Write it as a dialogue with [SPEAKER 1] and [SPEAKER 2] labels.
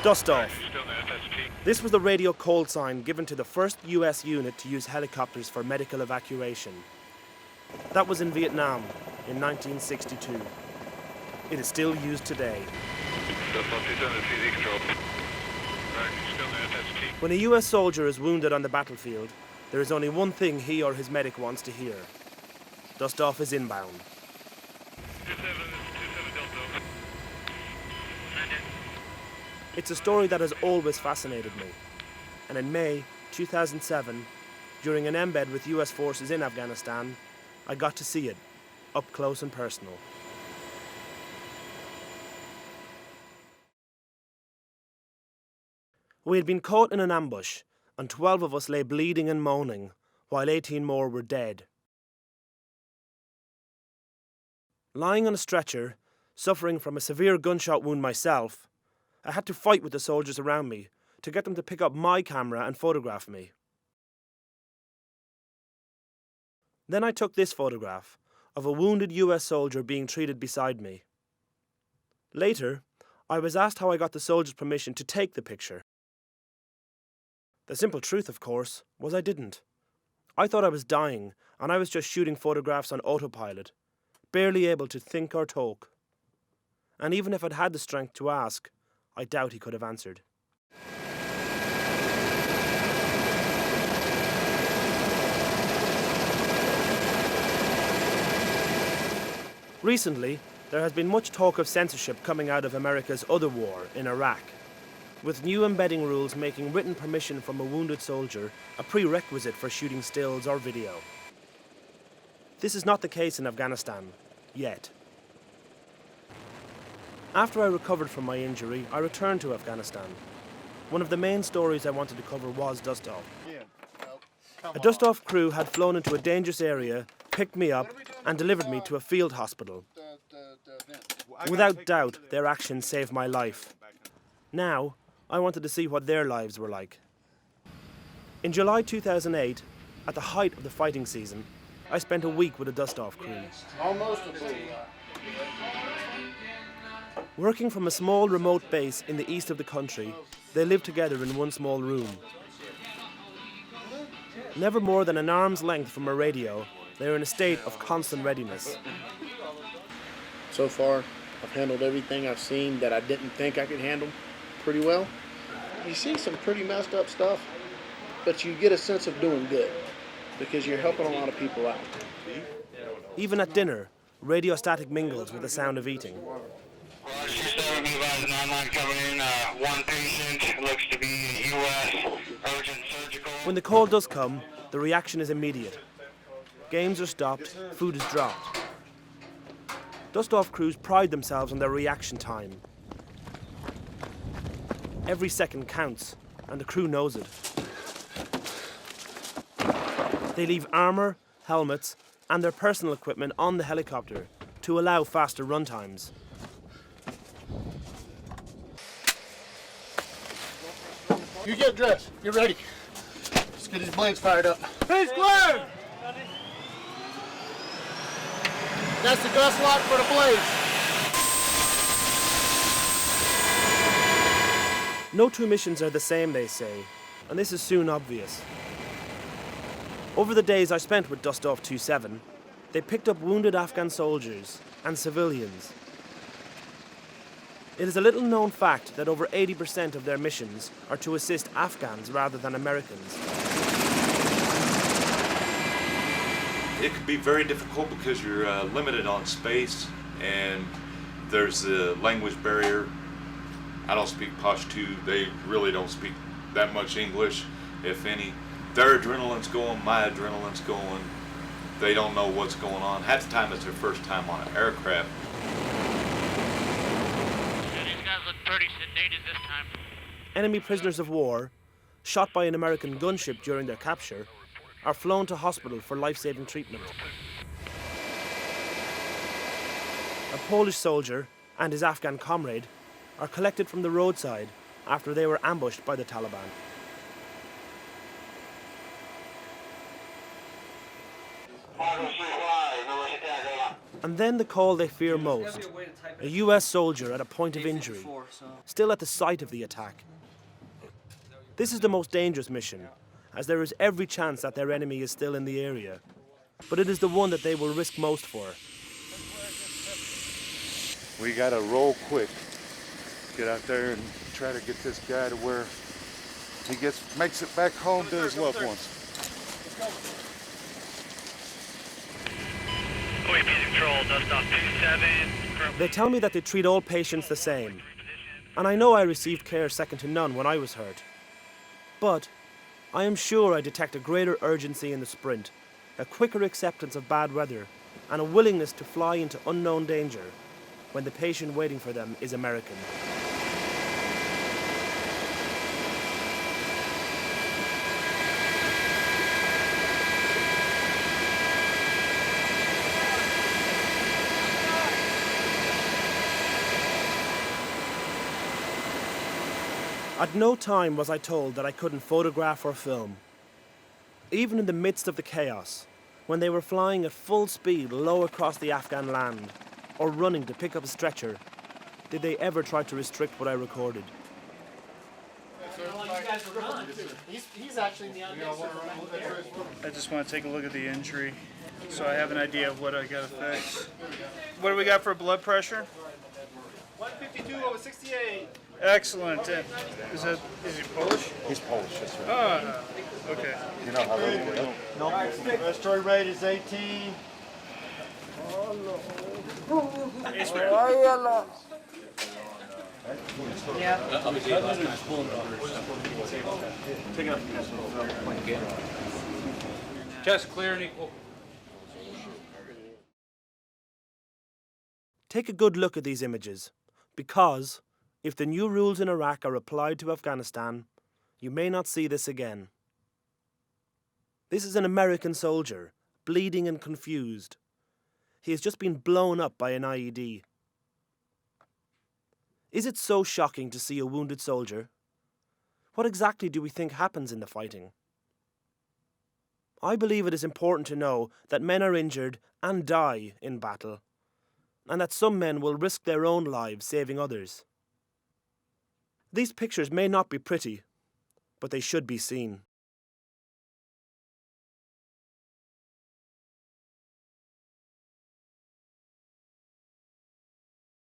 [SPEAKER 1] Dust off. This was the radio call sign given to the first US unit to use helicopters for medical evacuation. That was in Vietnam in 1962. It is still used today. When a US soldier is wounded on the battlefield, there is only one thing he or his medic wants to hear. Dust off is inbound. It's a story that has always fascinated me. And in May 2007, during an embed with US forces in Afghanistan, I got to see it, up close and personal. We had been caught in an ambush, and 12 of us lay bleeding and moaning, while 18 more were dead. Lying on a stretcher, suffering from a severe gunshot wound myself, I had to fight with the soldiers around me to get them to pick up my camera and photograph me. Then I took this photograph of a wounded US soldier being treated beside me. Later, I was asked how I got the soldier's permission to take the picture. The simple truth, of course, was I didn't. I thought I was dying, and I was just shooting photographs on autopilot, barely able to think or talk. And even if I'd had the strength to ask, I doubt he could have answered. Recently, there has been much talk of censorship coming out of America's other war in Iraq, with new embedding rules making written permission from a wounded soldier a prerequisite for shooting stills or video. This is not the case in Afghanistan, yet. After I recovered from my injury, I returned to Afghanistan. One of the main stories I wanted to cover was Dust Off. A Dust Off crew had flown into a dangerous area, picked me up, and delivered me to a field hospital. Without doubt, their actions saved my life. Now, I wanted to see what their lives were like. In July 2008, at the height of the fighting season, I spent a week with a Dust Off crew.
[SPEAKER 2] Almost a full.
[SPEAKER 1] Working from a small remote base in the east of the country, they lived together in one small room. Never more than an arm's length from a radio, they are in a state of constant readiness.
[SPEAKER 2] So far, I've handled everything I've seen that I didn't think I could handle pretty well. You see some pretty messed up stuff, but you get a sense of doing good because you're helping a lot of people out.
[SPEAKER 1] Even at dinner, radio static mingles with the sound of eating.
[SPEAKER 3] One patient looks to be U.S. urgent surgical.
[SPEAKER 1] When the call does come, the reaction is immediate. Games are stopped, food is dropped. Dust Off crews pride themselves on their reaction time. Every second counts, and the crew knows it. They leave armour, helmets, and their personal equipment on the helicopter to allow faster run times.
[SPEAKER 2] You get dressed. Get ready. Let's get these blades fired up.
[SPEAKER 4] Face clear!
[SPEAKER 2] That's the gust lock for the blades.
[SPEAKER 1] No two missions are the same, they say, and this is soon obvious. Over the days I spent with Dust Off 27, they picked up wounded Afghan soldiers and civilians. It is a little known fact that over 80% of their missions are to assist Afghans rather than Americans.
[SPEAKER 5] It can be very difficult because you're limited on space and there's a language barrier. I don't speak Pashto. They really don't speak that much English, if any. Their adrenaline's going, my adrenaline's going. They don't know what's going on. Half the time it's their first time on an aircraft.
[SPEAKER 3] These guys look pretty sedated this time.
[SPEAKER 1] Enemy prisoners of war, shot by an American gunship during their capture, are flown to hospital for life-saving treatment. A Polish soldier and his Afghan comrade are collected from the roadside after they were ambushed by the Taliban. And then the call they fear most, a US soldier at a point of injury, still at the site of the attack. This is the most dangerous mission, as there is every chance that their enemy is still in the area. But it is the one that they will risk most for.
[SPEAKER 4] We gotta roll quick. Get out there and try to get this guy to where he makes it back home to his loved ones.
[SPEAKER 3] OAP control, dust off 27.
[SPEAKER 1] They tell me that they treat all patients the same. And I know I received care second to none when I was hurt. But I am sure I detect a greater urgency in the sprint, a quicker acceptance of bad weather, and a willingness to fly into unknown danger when the patient waiting for them is American. At no time was I told that I couldn't photograph or film. Even in the midst of the chaos, when they were flying at full speed low across the Afghan land, or running to pick up a stretcher, did they ever try to restrict what I recorded.
[SPEAKER 2] He's actually in the
[SPEAKER 6] I just want to take a look at the injury so I have an idea of what I got to fix. What do we got for blood pressure?
[SPEAKER 2] 152/68.
[SPEAKER 6] Excellent. Is he Polish?
[SPEAKER 4] He's Polish, that's right.
[SPEAKER 6] Oh, okay.
[SPEAKER 4] You know how they do it?
[SPEAKER 7] Respiratory rate is 18.
[SPEAKER 8] Chest clear and equal.
[SPEAKER 1] Take a good look at these images, because if the new rules in Iraq are applied to Afghanistan, you may not see this again. This is an American soldier, bleeding and confused. He has just been blown up by an IED. Is it so shocking to see a wounded soldier? What exactly do we think happens in the fighting? I believe it is important to know that men are injured and die in battle, and that some men will risk their own lives saving others. These pictures may not be pretty, but they should be seen.